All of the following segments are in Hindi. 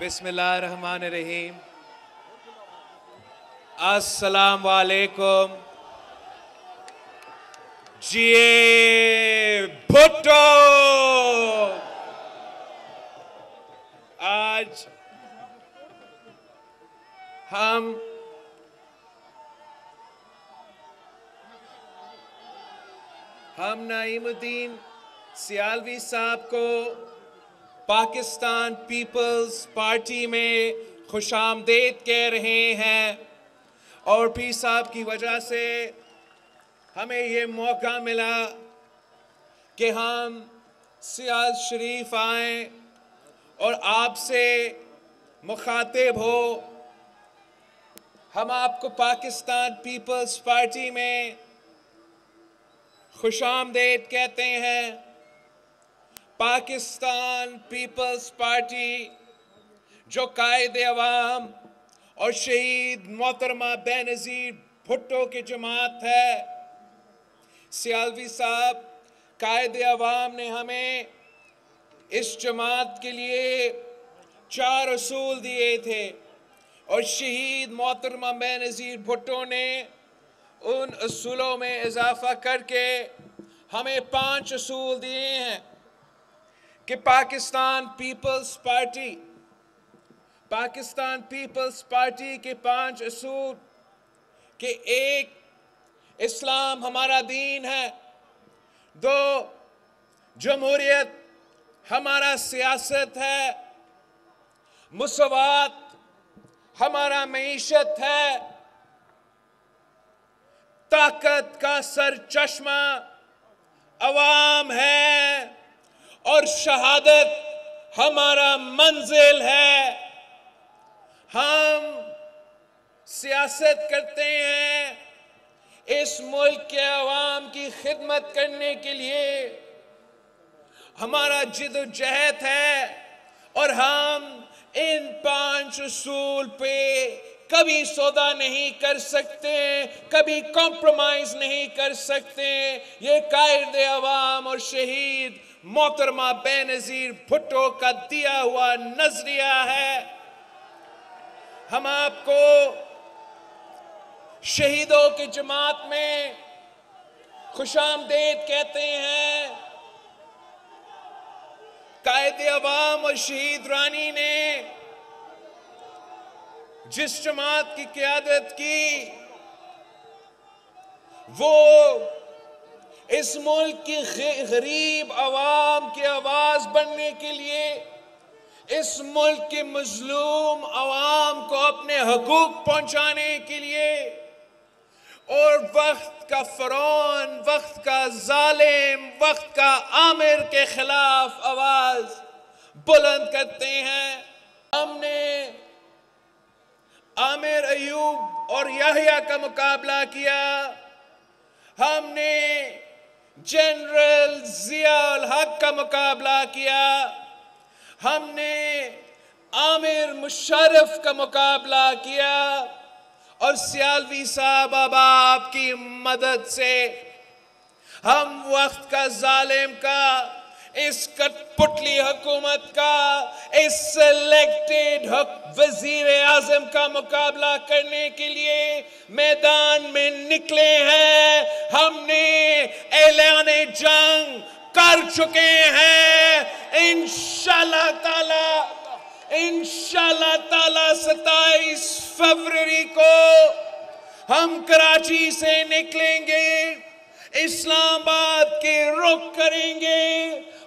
बिस्मिल्लाहिर्रहमानिर्रहीम। अस्सलाम वालेकुम। जिए भुट्टो। आज हम नईमुद्दीन सियालवी साहब को पाकिस्तान पीपल्स पार्टी में खुशामदीद कह रहे हैं और पीर साहब की वजह से हमें ये मौका मिला कि हम सियाल शरीफ आएं और आपसे मुखातिब हो। हम आपको पाकिस्तान पीपल्स पार्टी में खुशामदीद कहते हैं। पाकिस्तान पीपल्स पार्टी जो कायदे अवाम और शहीद मोहतरमा बेनज़ीर भुट्टो की जमात है। सियालवी साहब, कायदे अवाम ने हमें इस जमात के लिए 4 असूल दिए थे और शहीद मोहतरमा बेनज़ीर भुट्टो ने उन असूलों में इजाफा करके हमें 5 असूल दिए हैं कि पाकिस्तान पीपल्स पार्टी के 5 असूल कि 1, इस्लाम हमारा दीन है। 2, जमहूरियत हमारा सियासत है। मुसवात हमारा मईशत है। ताकत का सरचश्मा अवाम है और शहादत हमारा मंजिल है। हम सियासत करते हैं इस मुल्क के अवाम की खिदमत करने के लिए। हमारा जिद्दोजहद है और हम इन 5 उसूल पे कभी सौदा नहीं कर सकते, कभी कॉम्प्रोमाइज नहीं कर सकते। ये कायदे अवाम और शहीद मोहतरमा बेनज़ीर भुट्टो का दिया हुआ नजरिया है। हम आपको शहीदों की जमात में खुशामदीद कहते हैं। कायदे अवाम और शहीद रानी ने जिस जमात की क़यादत की, वो इस मुल्क की गरीब अवाम की आवाज बनने के लिए, इस मुल्क के मजलूम अवाम को अपने हकूक पहुंचाने के लिए और वक्त का फरौन, वक्त का जालिम, वक्त का आमिर के खिलाफ आवाज बुलंद करते हैं। हमने आमिर अयूब और याहिया का मुकाबला किया। हमने जनरल जियाउल हक का मुकाबला किया। हमने आमिर मुशर्रफ का मुकाबला किया और सियालवी साहब अब आपकी मदद से हम वक्त का जालिम का, इस कठपुतली हुकूमत का, इस सिलेक्टेड वजीर आजम का मुकाबला करने के लिए मैदान में निकले हैं। हमने ऐलान जंग कर चुके हैं। इंशाअल्लाह ताला 27 फरवरी को हम कराची से निकलेंगे, इस्लामाबाद के रुख करेंगे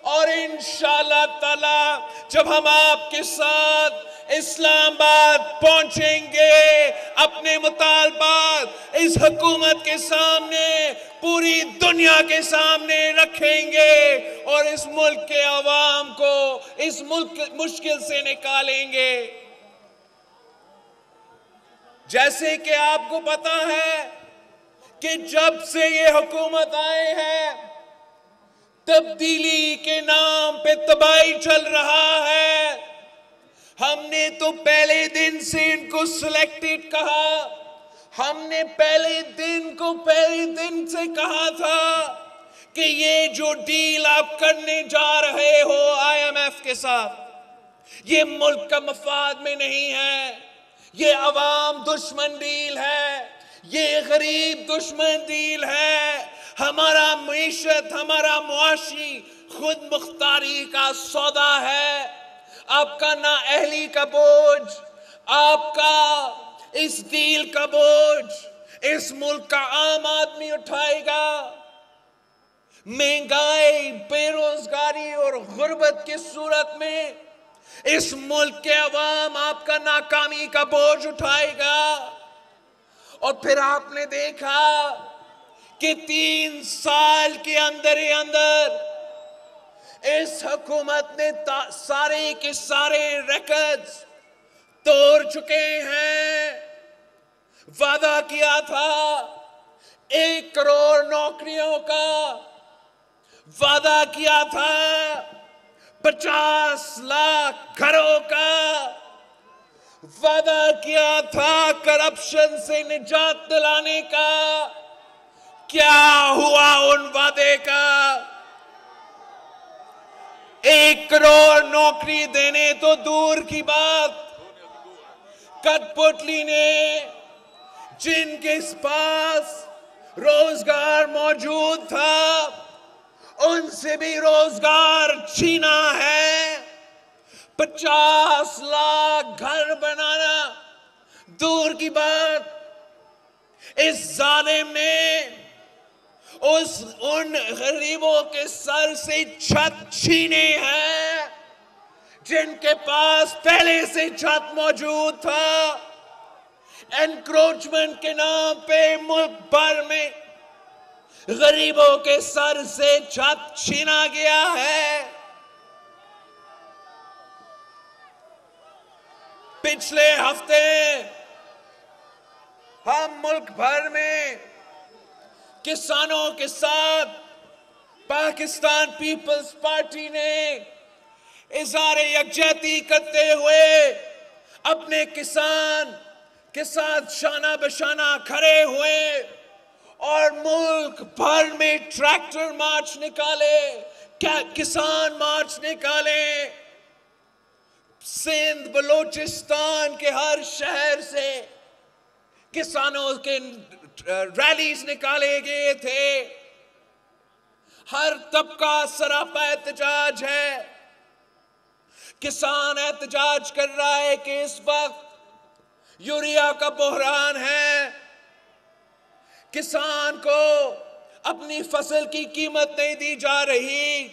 और इंशाअल्लाह ताला जब हम आपके साथ इस्लामाबाद पहुंचेंगे, अपने मुतालबात इस हुकूमत के सामने, पूरी दुनिया के सामने रखेंगे और इस मुल्क के अवाम को इस मुल्क मुश्किल से निकालेंगे। जैसे कि आपको पता है कि जब से ये हुकूमत आए हैं, तब्दीली के नाम पे तबाही चल रहा है। हमने तो पहले दिन से इनको सिलेक्टेड कहा। हमने पहले दिन से कहा था कि ये जो डील आप करने जा रहे हो IMF के साथ, ये मुल्क का मफाद में नहीं है, ये अवाम दुश्मन डील है, ये गरीब दुश्मन डील है। हमारा मईशत, हमारा मुआशी खुद मुख्तारी का सौदा है। आपका ना अहली का बोझ, आपका इस डील का बोझ इस मुल्क का आम आदमी उठाएगा। महंगाई, बेरोजगारी और गुर्बत की सूरत में इस मुल्क के अवाम आपका नाकामी का बोझ उठाएगा। और फिर आपने देखा कि 3 साल के अंदर ही अंदर इस हुकूमत ने सारे के सारे रिकॉर्ड्स तोड़ चुके हैं। वादा किया था 1 करोड़ नौकरियों का, वादा किया था 50 लाख घरों का, वादा किया था करप्शन से निजात दिलाने का। क्या हुआ उन वादे का? 1 करोड़ नौकरी देने तो दूर की बात, कठपुतली ने जिनके पास रोजगार मौजूद था उनसे भी रोजगार छीना है। 50 लाख घर बनाना दूर की बात, इस जालिम ने उन गरीबों के सर से छत छीने हैं जिनके पास पहले से छत मौजूद था। एनक्रोचमेंट के नाम पे मुल्क भर में गरीबों के सर से छत छीना गया है। पिछले हफ्ते हम मुल्क भर में किसानों के साथ पाकिस्तान पीपल्स पार्टी ने इज़हार यकजहती करते हुए अपने किसान के साथ शाना बशाना खड़े हुए और मुल्क भर में ट्रैक्टर मार्च निकाले, किसान मार्च निकाले। सिंध, बलूचिस्तान के हर शहर से किसानों के रैलीज निकाले गए थे। हर तबका सरापा एहतजाज है। किसान एहतजाज कर रहा है कि इस वक्त यूरिया का बहरान है, किसान को अपनी फसल की कीमत नहीं दी जा रही।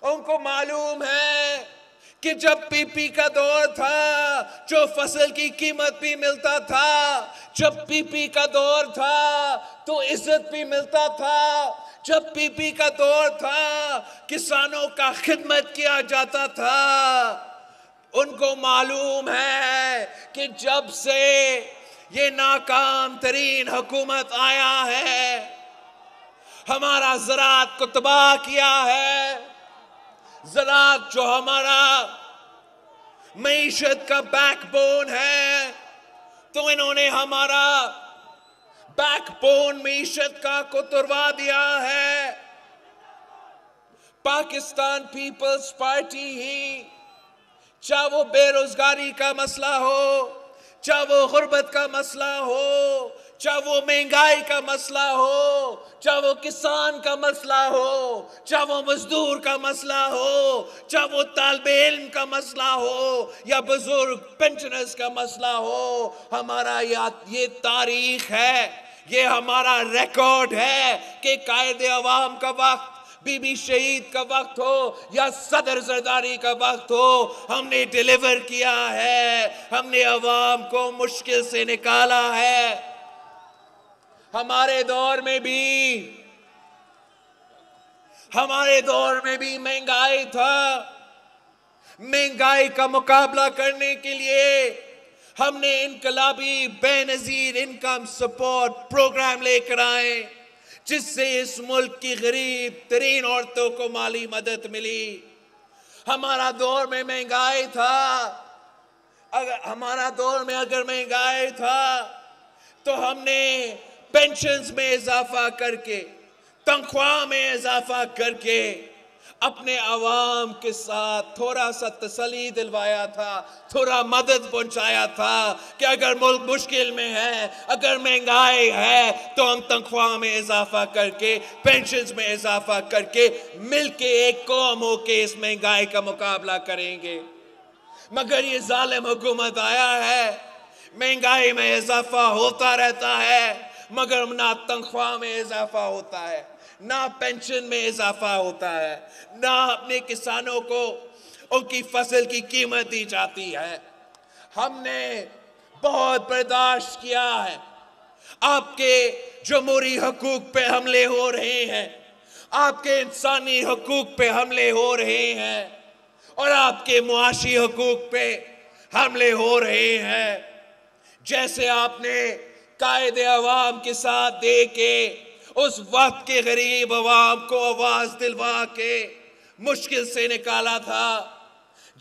उनको मालूम है कि जब पीपी का दौर था जो फसल की कीमत भी मिलता था, जब पीपी का दौर था तो इज्जत भी मिलता था, जब पीपी का दौर था किसानों का खिदमत किया जाता था। उनको मालूम है कि जब से ये नाकाम तरीन हुकूमत आया है, हमारा ज़राअत को तबाह किया है। ज़राअत जो हमारा मईशत का बैकबोन है, तो इन्होंने हमारा बैकबोन मईशत का को तुड़वा दिया है। पाकिस्तान पीपल्स पार्टी ही, चाहे वो बेरोजगारी का मसला हो, चाहे वो गुर्बत का मसला हो, चाहे वो महंगाई का मसला हो, चाहे वो किसान का मसला हो, चाहे वो मजदूर का मसला हो, चाहे वो तालिबे इल्म का मसला हो या बुजुर्ग पेंशनर्स का मसला हो, हमारा ये तारीख है, ये हमारा रिकॉर्ड है कि कायदे अवाम का वक्त, बीबी शहीद का वक्त हो या सदर जरदारी का वक्त हो, हमने डिलीवर किया है। हमने अवाम को मुश्किल से निकाला है। हमारे दौर में भी महंगाई था। महंगाई का मुकाबला करने के लिए हमने इनकलाबी बेनजीर इनकम सपोर्ट प्रोग्राम लेकर आए, जिससे इस मुल्क की गरीब तरीन औरतों को माली मदद मिली। हमारा दौर में महंगाई था, अगर महंगाई था तो हमने पेंशन्स में इजाफा करके, तनख्वाह में इजाफा करके अपने अवाम के साथ थोड़ा सा तसल्ली दिलवाया था, थोड़ा मदद पहुंचाया था कि अगर मुल्क मुश्किल में है, अगर महंगाई है, तो हम तनख्वाह में इजाफा करके, पेंशन्स में इजाफा करके मिलके एक कौम होके इस महंगाई का मुकाबला करेंगे। मगर ये जालिम हुकूमत आया है, महंगाई में इजाफा होता रहता है, मगर ना तनख्वाह में इजाफा होता है, ना पेंशन में इजाफा होता है, ना अपने किसानों को उनकी फसल की कीमत दी जाती है। हमने बहुत बर्दाश्त किया है, आपके जमहूरी हकूक पे हमले हो रहे हैं, आपके इंसानी हकूक पे हमले हो रहे हैं और आपके मुआशी हकूक पे हमले हो रहे हैं। जैसे आपने कायदे अवाम के साथ दे के उस वक्त के गरीब अवाम को आवाज दिलवा के मुश्किल से निकाला था,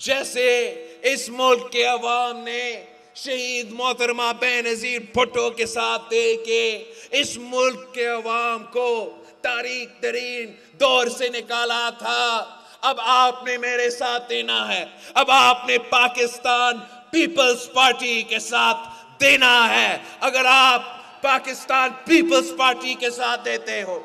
जैसे इस मुल्क के अवाम ने शहीद मोहतरमा बेनज़ीर भुट्टो के साथ दे के इस मुल्क के अवाम को तारीख तरीन दौर से निकाला था, अब आपने मेरे साथ देना है, अब आपने पाकिस्तान पीपल्स पार्टी के साथ देना है। अगर आप पाकिस्तान पीपल्स पार्टी के साथ देते हो,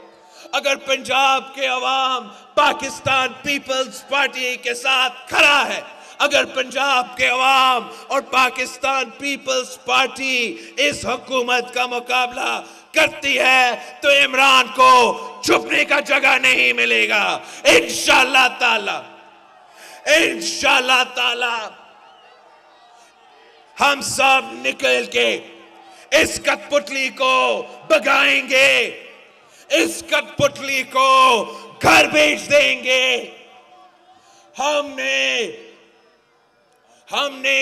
अगर पंजाब के अवाम पाकिस्तान पीपल्स पार्टी के साथ खड़ा है, अगर पंजाब के अवाम और पाकिस्तान पीपल्स पार्टी इस हुकूमत का मुकाबला करती है, तो इमरान को छुपने का जगह नहीं मिलेगा। इंशाअल्लाह ताला, इंशाअल्लाह ताला हम सब निकल के इस कठपुतली को भगाएंगे, इस कठपुतली को घर भेज देंगे। हमने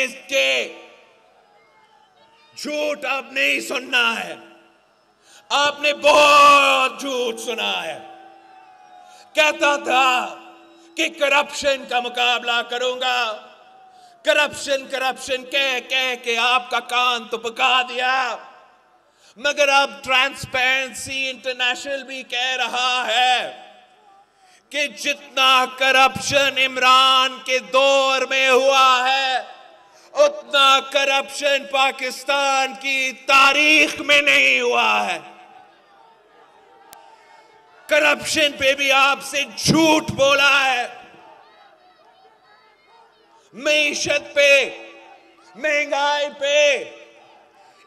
इसके झूठ अब नहीं सुनना है। आपने बहुत झूठ सुना है। कहता था कि करप्शन का मुकाबला करूंगा, करप्शन करप्शन कह कह के आपका कान तो पका दिया, मगर अब ट्रांसपेरेंसी इंटरनेशनल भी कह रहा है कि जितना करप्शन इमरान के दौर में हुआ है, उतना करप्शन पाकिस्तान की तारीख में नहीं हुआ है। करप्शन पे भी आपसे झूठ बोला है, मईशत पे, महंगाई पे,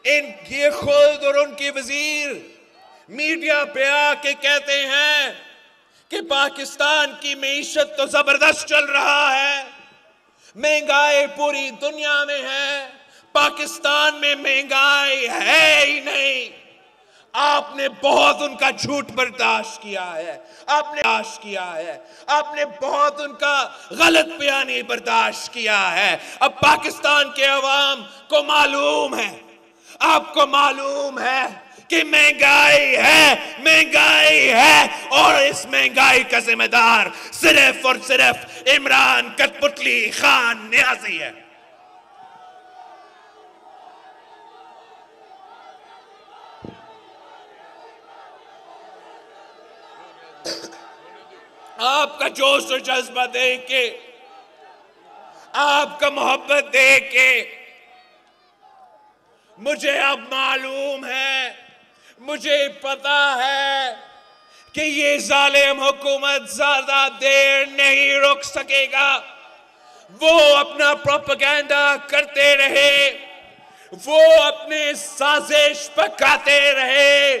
ये खुद और उनके वजीर मीडिया पे आके कहते हैं कि पाकिस्तान की मईशत तो जबरदस्त चल रहा है, महंगाई पूरी दुनिया में है, पाकिस्तान में महंगाई है ही नहीं। आपने बहुत उनका झूठ बर्दाश्त किया है, आपने बर्दाश्त किया है, आपने बहुत उनका गलत बयानी बर्दाश्त किया है। अब पाकिस्तान के अवाम को मालूम है, आपको मालूम है कि महंगाई है और इस महंगाई का जिम्मेदार सिर्फ और सिर्फ इमरान कठपुतली खान न्याजी है। आपका जोश और जज्बा देख के, आपका मोहब्बत देख के मुझे अब मालूम है, मुझे पता है कि ये जालिम हुकूमत ज्यादा देर नहीं रुक सकेगा। वो अपना प्रोपेगेंडा करते रहे, वो अपने साजिश पकाते रहे।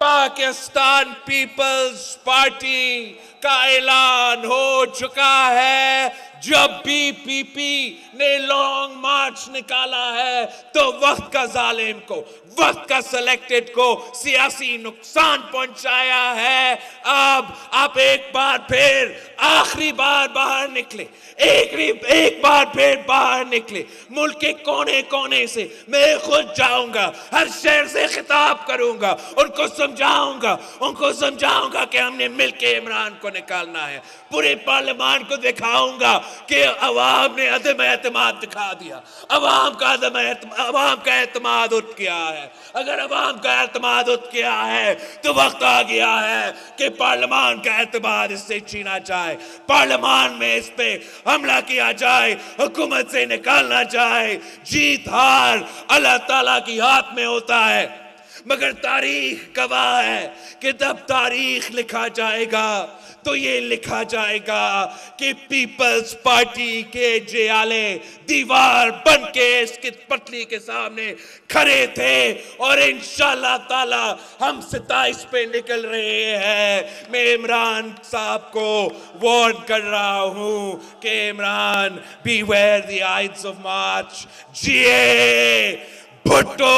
पाकिस्तान पीपल्स पार्टी का ऐलान हो चुका है। जब भी पीपी ने लॉन्ग मार्च निकाला है तो वक्त का जालिम को, वक्त का सिलेक्टेड को सियासी नुकसान पहुंचाया है। अब आप एक बार फिर आखिरी बार बाहर निकले, एक बार फिर बाहर निकले। मुल्क के कोने कोने से मैं खुद जाऊंगा, हर शहर से खिताब करूंगा, उनको समझाऊंगा कि हमने मिलकर इमरान को निकालना है। पूरे पार्लियामेंट को दिखाऊंगा कि अवाम ने अदम एतमाद दिखा दिया, अवाम का एतमाद उठ गया है। अगर अवाम का एतमाद उठ गया है तो वक्त आ गया है कि पार्लियामान का एतमाद इससे छीना जाए, पार्लियामान में इस पे हमला किया जाए, हुकूमत से निकालना जाए। जीत हार अल्लाह ताला की हाथ में होता है, मगर तारीख गवाह है कि जब तारीख लिखा जाएगा तो ये लिखा जाएगा कि पीपल्स पार्टी के जियाले दीवार बन के इसकी पटली के सामने खड़े थे और इंशाल्लाह ताला हम 27 पे निकल रहे हैं। मैं इमरान साहब को वार्न कर रहा हूं कि Imran, beware the Ides of March। जिए भुट्टो।